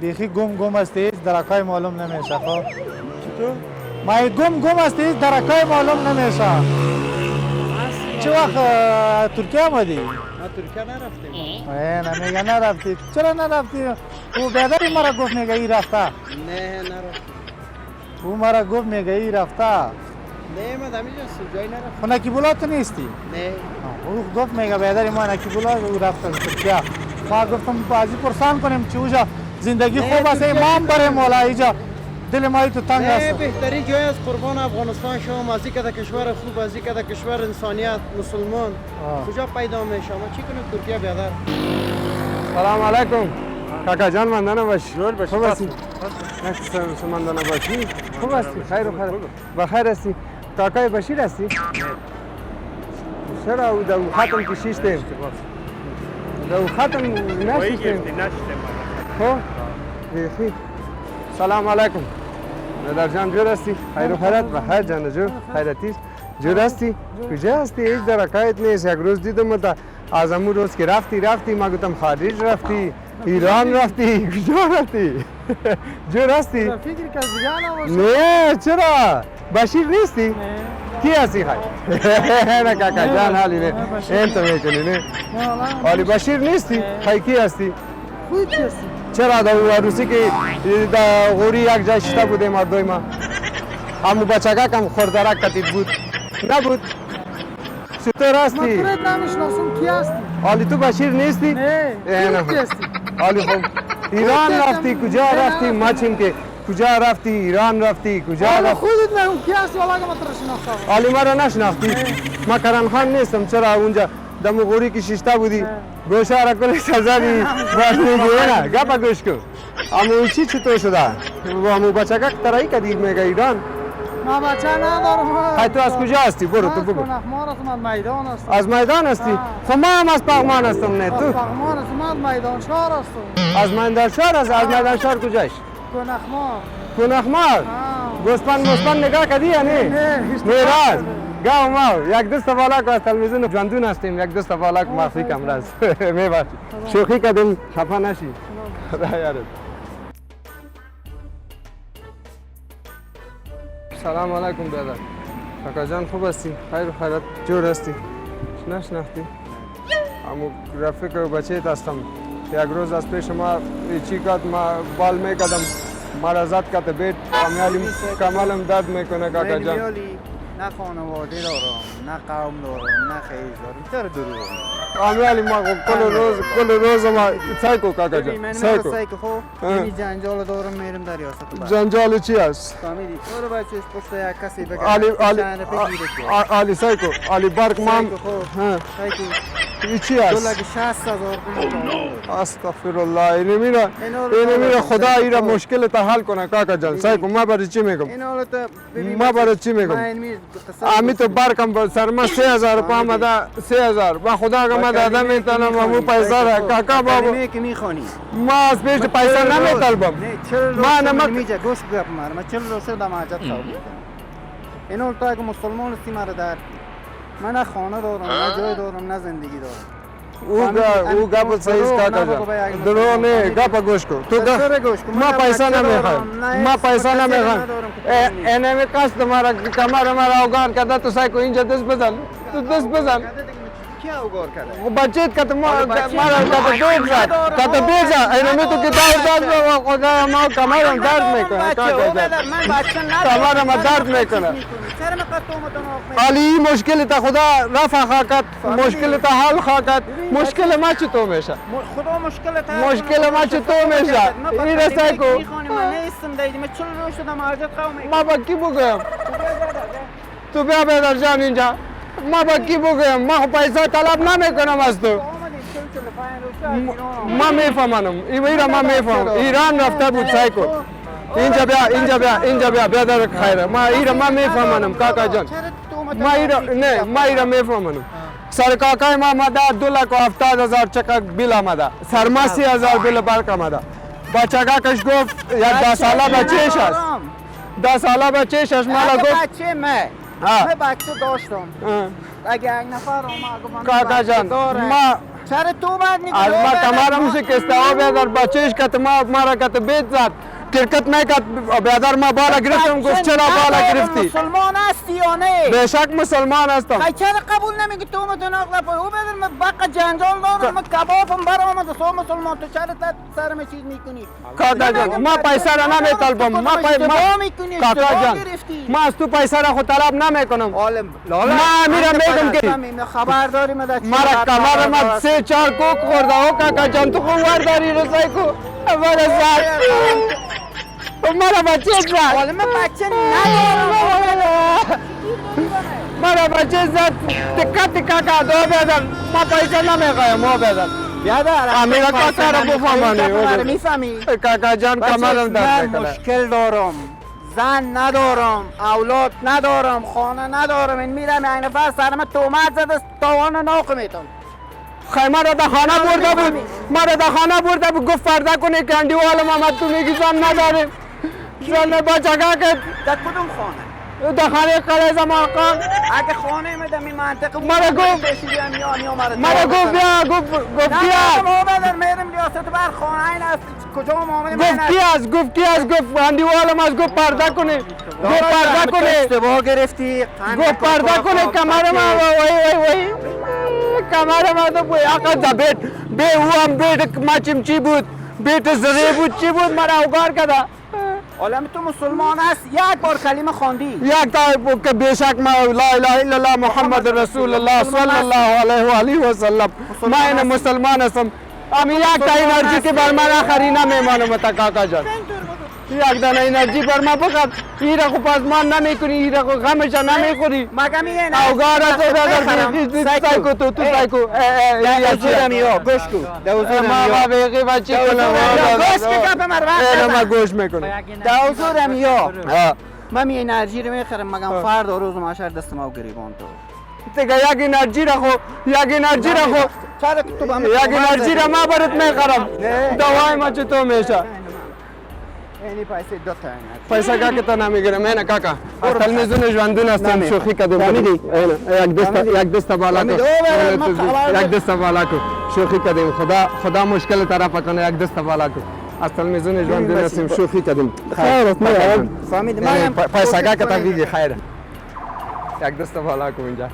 بیخی گم هستی هیچ درکای معلوم نمیشه خب چطور؟ ما گم هستی هیچ درکای معلوم نمیشه چه وقت ترکیه آمدی؟ ما ترکیه نرفتیم. نمیگه نرفتی چرا نرفتی؟ او بیادری مرا گفت میگه ای رفته نه نرفتیم. او مرا گفت میگه ای رفته نه ما دمیجا جایی نرفتیم. خب نکیبولا تو نیستی؟ نه او گفت میگه بیادری ما نکیبولا او رفته ترکیه ما گفتم بازی پرسان کنیم چه اوجا زندگی خوب است ما هم بریم والا اینجا دل ما تو تنگ نه است بهترین جای از قربان افغانستان شما از اینکه کشور خوب از اینکه کشور انسانیت مسلمان کجا پیدا میشه ما چی کنیم ترکیه بیادر. سلام علیکم کاکا جان مندانه باشی جور باشی خوب هستی نه مندانه باشی خوب هستی خیر و خیر بخیر هستی کاکای بشیر هستی چرا او دو ختم کشیشتیم دو ختم نشیشتیم خب بیخی سلام علیکم ندر جان جور هستی خیر و خیرت بخیر جان جور خیرتیست جور هستی کجا هستی هیچ درکایت نیست یک روز دیدم تا از امون روز که رفتی ما گفتم خارج رفتی ایران رفتی کجا رفتی جور هستی فکر که زیان نه چرا بشیر نیستی کی هستی خیلی نه کاکا جان حالی نه این تو میکنی نه حالی بشیر نیستی خیلی کی هستی خود هستی چرا در عروسی که در غوری یک جای شتا بودیم ما دوی ما همو بچگه کم خوردرک کتید بود نبود چطور هستی؟ من تو نمیشناسم کی هستی؟ حالی تو بشیر نیستی؟ نه کی هستی؟ حالی خب ایران رفتی کجا رفتی ما چیم که کجا رفتی ایران رفتی کجا رفتی خودت نگو کی هستی والا که من تو رو شناختم حالی ما رو نشناختی ما کران خان نیستم چرا اونجا دم غوری که ششتا بودی گوشه را کلی سزدی باش میگوه نه گپا گوش کن امو چی چطور شده امو بچه که ترایی کدید میگه ایران ما بچه ندارم خیلی تو از کجا هستی برو تو بگو نخمار هستم من میدان هستم از میدان هستی خب ما هم از پغمان هستم نه تو پغمان هستم من میدان شهر هستم از میدان شهر هست از میدان شهر کجاش کنخمار کنخمار گسپن نگاه کدی یا نه میراز گاو ما یک دوست بالا که از تلویزیون جاندون هستیم یک دوست بالا که معافی کم راز میباشی شوخی کردیم خفا نشی خدا یارت سلام علیکم برادر کاکا جان خوب هستی خیر و خیرت جور هستی نشناختی امو رفیق و بچه‌ت هستم یک روز از پیش ما چی کرد ما بال میکردم مرا زد که بیت کمالم درد میکنه کاکا جان نه خانواده دارم نه قوم دارم نه خیز دارم چرا دروغ امیالی ما کل روز ما سایکو کاکا جان سایکو خب یعنی جنجال دارم میرم در ریاست جنجال چی است فهمیدی تو رو بچهش پشت یک کسی بگه علی سایکو علی برک مام سایکو این چی است؟ دو لگه 60,000 استغفر الله اینه میره خدا ایرا مشکل تا حل کنه کاکا جان سایکو ما برای چی میگم ما برای چی میگم امی تو برکم سرما 3000 روپیه آمده 3000 با خدا که ما داده میتونم امو پیسه را کاکا بابا ما از پیش پیسه نمیطلبم ما نمیجه گوشت بپمار ما 40 روز دم حاجت خواهم اینو تو اگه مسلمان هستی مرا در من نه خانه دارم نه جای دارم نه زندگی دارم او گپ صحیح است کاکا جان درو نه گپ گوش کو تو ما پیسه نمیخوایم ما پیسه نمیخوایم اینمی قصد مرا کمر مرا اوگان کرده تو سایکو اینجا دست بزن تو دست بزن کیا اوگار کرده بچت کت مرا کت بیزا اینمی تو کتاب داد خدا ما کمرم درد میکنه کاکا جان من بچه ندارم کمرم درد میکنه علی مشکل تا خدا رفع خواهد مشکل تا حل خواهد مشکل ما چطور میشه خدا مشکل ما چطور میشه این رسای کو من نیستم دیدی من 40 روز شدم حاجت خواهم ما با کی بگویم تو بیا بیادر جان اینجا ما با کی بگویم ما پیسه طلب نمیکنم از تو ما میفهمم ایران ما میفهمم ایران رفته بود سایکو اینجا بیا بیادر خیره ما ایران ما میفهمم کاکا جان ما ایران میفهمم سر کاکای ما آمده 2,70,000 چکک بیل آمده سرما 30,000 بیل برک آمده بچگه کش گفت یک 10 ساله بچهش است 10 ساله بچهش است مالا گفت بچه من بچه داشتم اگه یک نفر کاکا جان ما چرا تو بعد میگی از ما کمرم شکسته ها بیادر بچهش کت ما را کت بیت زد کرکت میکرد بیادر ما بالا گرفتم گفت چرا بالا گرفتی مسلمان هستی یا نه؟ بیشک مسلمان هستم خیلی چرا قبول نمیگی تو متون اغلب او بدر من بقا جنجال دارم من کبابم برآمد سو مسلمان تو چرا سرم چیز میکنی؟ کاکا جان ما پیسه را نمیطلبم ما کاکا جان ما از تو پیسه را خود طلب نمیکنم ما امیرم میگم که خبر داری من مرا کمرم 3-4 کوک خورده او کاکا جان تو خون ورداری رسای کو مرا زد مرا بچه زد حالا من بچه ندارم مرا بچه زد تکا تکا که دو بیادر ما پیسه نمیخوایم ما بیادر بیادر امیر کاکا را بفهمانی میفهمی؟ کاکا جان کمرم من درد میکنه مشکل دارم زن ندارم اولاد ندارم خانه ندارم این میرم این نفر سرم تومت زده تاوان ناخ میتون خیمه را در خانه برده بود ما را در خانه برده بود گفت فرده کنه کندی والا محمد تو میگی زن نداریم زن با جگه که در کدوم خانه؟ در خانه قلعه زمان خان اگه خانه میدم این منطقه مرا گفت بیا گفت نه بیا ما بدر میرم ریاست بر خانه این است کجا معامله گفت کی از گفت هندی والا از گفت پرده کنه گفت پرده کنه اشتباه گرفتی گفت پرده کنه کمر ما وای کمر ما تو بوی آقا زبیت به او هم بیت مچم چی بود بیت زره بود چی بود مرا اوگار کده عالم تو مسلمان هست یک بار کلمه خواندی یک تا که بیشک ما لا اله الا الله محمد رسول الله صلی الله علیه و آله و سلم ما این مسلمان هستم امی یک تا انرژی که بر من آخری نمیمانم تا کاکا جان یک دانه انرژی بر من فقط ایره خو پاسمان نمیکنی ایره خو غمش نمیخوری مگه میگه اوگار تو دادر سایکو تو سایکو دوزورم یا گوش کو دوزورم ما بیقی بچی کنم گوش که کپ مروت ما گوش میکنم دوزورم یا من می انرژی رو میخرم مگم فرد روز ماشر دست ما گریبان تو دیگه یک انرژی را خو چرا تو با یک انرژی را ما برات میخرم دوای ما چطور میشه یعنی پیسه دو تا انرژی پیسه که تو نمیگیرم اینا کاکا تلویزیون ژوندون هستم شوخی کردم یک دست بالا کو یک دست بالا کو شوخی کردیم خدا مشکل طرف کنه یک دست بالا کو از تلویزیون ژوندون هستم شوخی کردیم خیر فهمید من پیسه که تو بگی خیر یک دست بالا کو اینجا